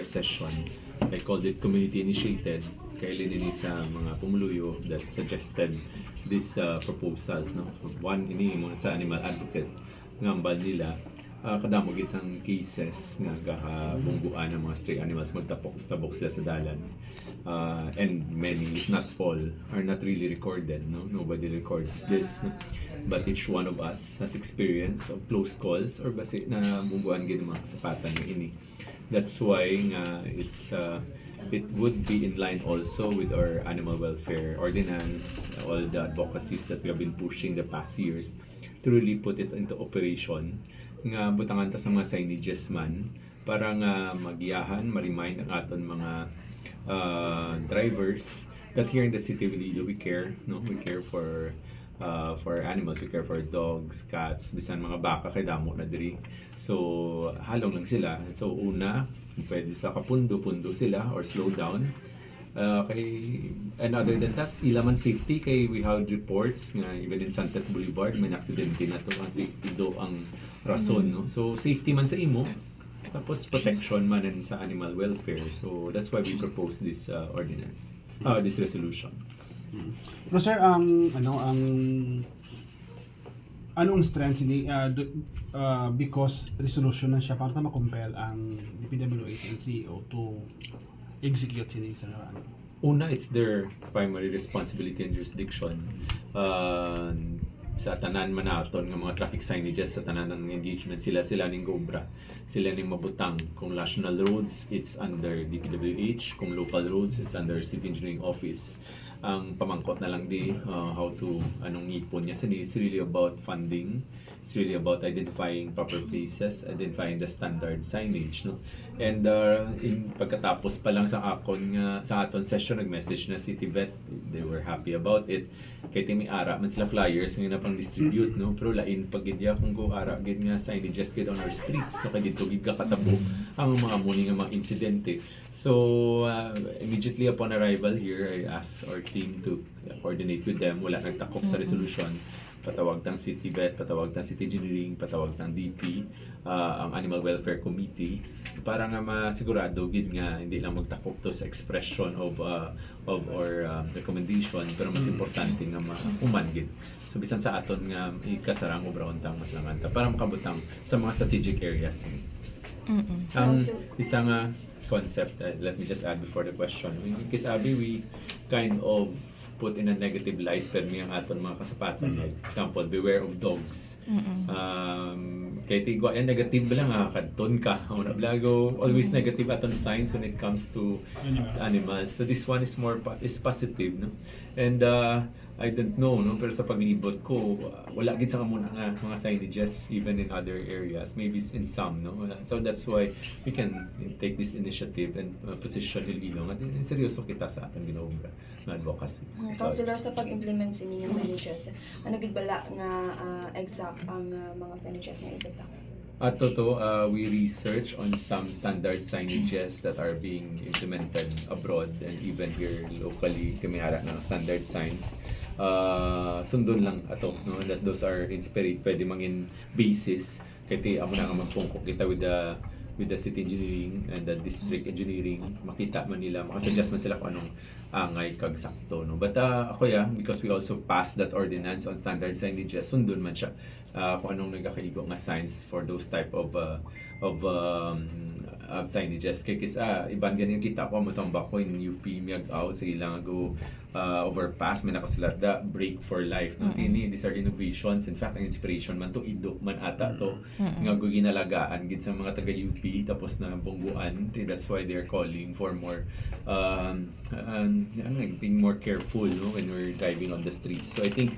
session. I called it community initiated. Kailan ini sa mga pumuluyo that suggested these proposals. No? One ini mo sa animal advocate ngambal nila kadamo gid sang cases nga gabungguan ng mga stray animals magtabok sila sa dalan. And many, if not all, are not really recorded. No, nobody records this. No? But each one of us has experience of close calls or basi na bungguan gid mga kasapatan nga ini. That's why it would be in line also with our animal welfare ordinance, all the advocacies that we have been pushing the past years to really put it into operation. Nga butangan ta sa mga signages man para nga magiyahan, ma-remind ang aton mga drivers that here in the city we care, no? We care for animals, we care for dogs, cats, bisan mga baka kay damo na diri. So halong lang sila. So una, pwede sila kapundo-pundo sila or slow down. And other than that, ilaman safety kay we have reports nga even in Sunset Boulevard may aksidente na to ido ang rason, no? So safety man sa imo, tapos protection man sa animal welfare. So that's why we propose this ordinance, this resolution. Pero sir, anong strengths ni because resolution na siya para ma-compel ang DPWH and CEO to execute sini sa Una, it's their primary responsibility and jurisdiction. Sa tanan man naton nga mga traffic signages sa tanan ng engagement sila ning gobra, sila ning mabutang. Kung national roads, it's under DPWH. Kung local roads, it's under City Engineering Office. Ang pamangkot na lang how to anong ipon niya. It's really about funding. It's really about identifying proper places, identifying the standard signage, no? And in pagkatapos pa lang sa aton session, nag-message na si Tibet. They were happy about it. Kay timi ara man sila flyers nga pang distribute, no? Pero lain pag gidya kung go ara gid nga signages gid on our streets, no? Kay dito gid katabo ang mga muni nga mga insidente. So immediately upon arrival here, I asked our team to coordinate with them. Wala nagtakop sa resolution. Patawag tang City Vet, patawag tang City Engineering, patawag tang DP, ang Animal Welfare Committee para nga masigurado gid nga hindi lang magtakop to sa expression of our recommendation, pero mas importante nga human gid. So bisan sa aton nga ikasarang obra untang maslanganta para makabutang sa mga strategic areas. Ang isang concept, let me just add before the question. Kisabi, we kind of put in a negative light pero ang aton mga kasapatan. Like, for example, beware of dogs. Kaya tigwa yan, negative ba lang kadton ka. Always negative aton signs when it comes to animals. So this one is positive, no? And I don't know, no? Pero sa paglibot ko, wala gid sa kamuna nga mga signages even in other areas, maybe in some, no? So that's why we can take this initiative and position Iloilo nga seryoso kita sa ating ginaobra nga advocacy. Councilor, sa pag-implement sini nga signages, ano gid bala nga exact ang mga signages nga ibutang? We research on some standard signages that are being implemented abroad and even here locally kami hara ng standard signs. Sundon lang ato, no, that those are pwede mangin basis kay amo na nga magpungkok kita with the city engineering and the district engineering, makita man nila, makasuggest man sila kung anong angay kag sakto, no? But ako because we also passed that ordinance on standard signages, sundon man siya kung anong nagakaigo nga signs for those type of signages. Kaya iban ganyan kita ko matambak ko in UP Miagao sa ilang go overpass man ako sila da break for life, no? These are innovations, in fact ang inspiration man to ido man ata to nga ginalagaan gid sa mga taga UP tapos na bungguan. That's why they're calling for more being more careful, no, when we're driving on the streets. So I think